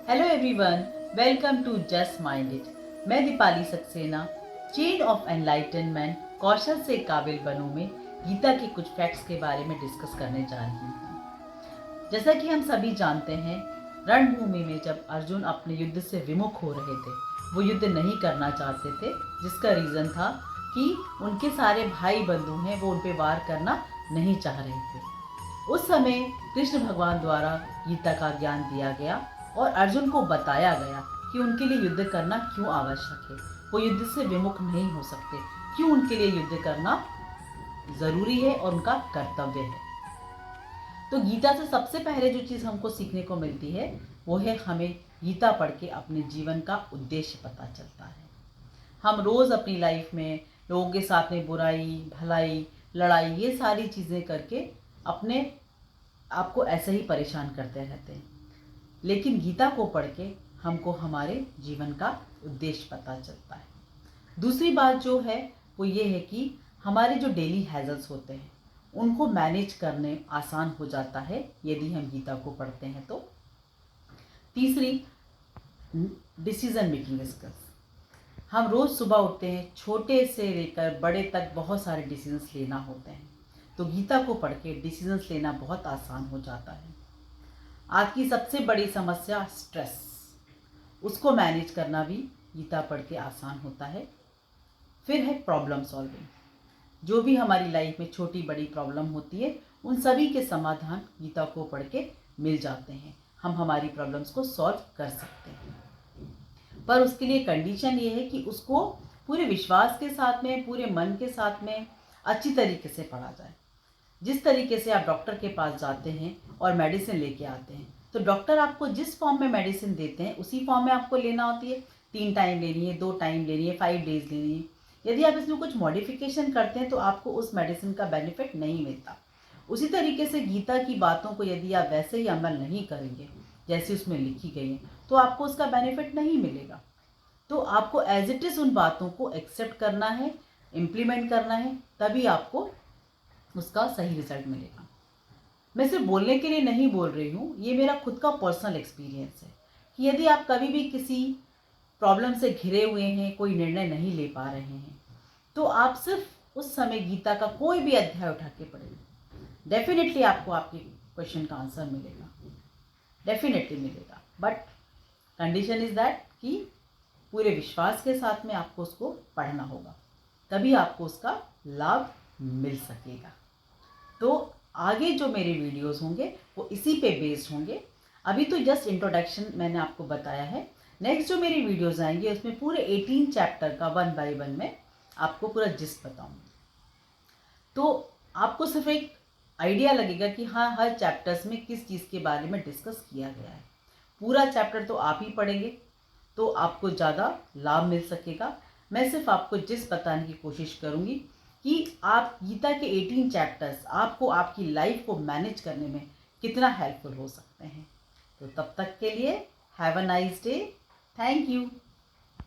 Hello everyone, welcome to just mind it. मैं Deepali Saxena, chain of enlightenment कौशल से काबिल बनूं में गीता के कुछ फैक्ट्स के बारे में डिस्कस करने जा रही हूँ। जैसा कि हम सभी जानते हैं, रणभूमि में जब अर्जुन अपने युद्ध से विमुख हो रहे थे, वो युद्ध नहीं करना चाहते थे, जिसका रीज़न था कि उनके सारे भाई बंधु हैं वो उन पर वार करना नहीं चाह रहे थे। उस समय कृष्ण भगवान द्वारा गीता का ज्ञान दिया गया और अर्जुन को बताया गया कि उनके लिए युद्ध करना क्यों आवश्यक है। वो युद्ध से विमुख नहीं हो सकते, क्यों उनके लिए युद्ध करना जरूरी है और उनका कर्तव्य है। तो गीता से सबसे पहले जो चीज़ हमको सीखने को मिलती है वो है हमें गीता पढ़ के अपने जीवन का उद्देश्य पता चलता है। हम रोज़ अपनी लाइफ में लोगों के साथ में बुराई भलाई लड़ाई ये सारी चीज़ें करके अपने आपको ऐसे ही परेशान करते रहते हैं, लेकिन गीता को पढ़ के हमको हमारे जीवन का उद्देश्य पता चलता है। दूसरी बात जो है वो ये है कि हमारे जो डेली हैजल्स होते हैं उनको मैनेज करने आसान हो जाता है यदि हम गीता को पढ़ते हैं तो। तीसरी, डिसीजन मेकिंग स्किल्स। हम रोज़ सुबह उठते हैं, छोटे से लेकर बड़े तक बहुत सारे डिसीजंस लेना होते हैं, तो गीता को पढ़ के डिसीजंस लेना बहुत आसान हो जाता है। आज की सबसे बड़ी समस्या स्ट्रेस, उसको मैनेज करना भी गीता पढ़ के आसान होता है। फिर है प्रॉब्लम सॉल्विंग। जो भी हमारी लाइफ में छोटी बड़ी प्रॉब्लम होती है उन सभी के समाधान गीता को पढ़ के मिल जाते हैं। हम हमारी प्रॉब्लम्स को सॉल्व कर सकते हैं, पर उसके लिए कंडीशन ये है कि उसको पूरे विश्वास के साथ में, पूरे मन के साथ में अच्छी तरीके से पढ़ा जाए। जिस तरीके से आप डॉक्टर के पास जाते हैं और मेडिसिन लेके आते हैं, तो डॉक्टर आपको जिस फॉर्म में मेडिसिन देते हैं उसी फॉर्म में आपको लेना होती है। 3 टाइम लेनी है, 2 टाइम लेनी है, 5 डेज लेनी है। यदि आप इसमें कुछ मॉडिफिकेशन करते हैं तो आपको उस मेडिसिन का बेनिफिट नहीं मिलता। उसी तरीके से गीता की बातों को यदि आप वैसे ही अमल नहीं करेंगे जैसे उसमें लिखी गई है तो आपको उसका बेनिफिट नहीं मिलेगा। तो आपको एज इट इज़ उन बातों को एक्सेप्ट करना है, इम्प्लीमेंट करना है, तभी आपको उसका सही रिजल्ट मिलेगा। मैं सिर्फ बोलने के लिए नहीं बोल रही हूँ, ये मेरा खुद का पर्सनल एक्सपीरियंस है कि यदि आप कभी भी किसी प्रॉब्लम से घिरे हुए हैं, कोई निर्णय नहीं ले पा रहे हैं, तो आप सिर्फ उस समय गीता का कोई भी अध्याय उठा के पढ़ें, डेफिनेटली आपको आपके क्वेश्चन का आंसर मिलेगा, डेफिनेटली मिलेगा। बट कंडीशन इज दैट कि पूरे विश्वास के साथ में आपको उसको पढ़ना होगा, तभी आपको उसका लाभ मिल सकेगा। तो आगे जो मेरे वीडियोस होंगे वो इसी पे बेस्ड होंगे। अभी तो जस्ट इंट्रोडक्शन मैंने आपको बताया है। नेक्स्ट जो मेरी वीडियोस आएंगे उसमें पूरे 18 चैप्टर का 1 बाय 1 में आपको पूरा जिस्ट बताऊंगी। तो आपको सिर्फ एक आइडिया लगेगा कि हाँ, हर चैप्टर्स में किस चीज़ के बारे में डिस्कस किया गया है। पूरा चैप्टर तो आप ही पढ़ेंगे तो आपको ज़्यादा लाभ मिल सकेगा। मैं सिर्फ आपको जिस्ट बताने की कोशिश करूँगी कि आप गीता के 18 चैप्टर्स आपको आपकी लाइफ को मैनेज करने में कितना हेल्पफुल हो सकते हैं। तो तब तक के लिए have a nice day. Thank you.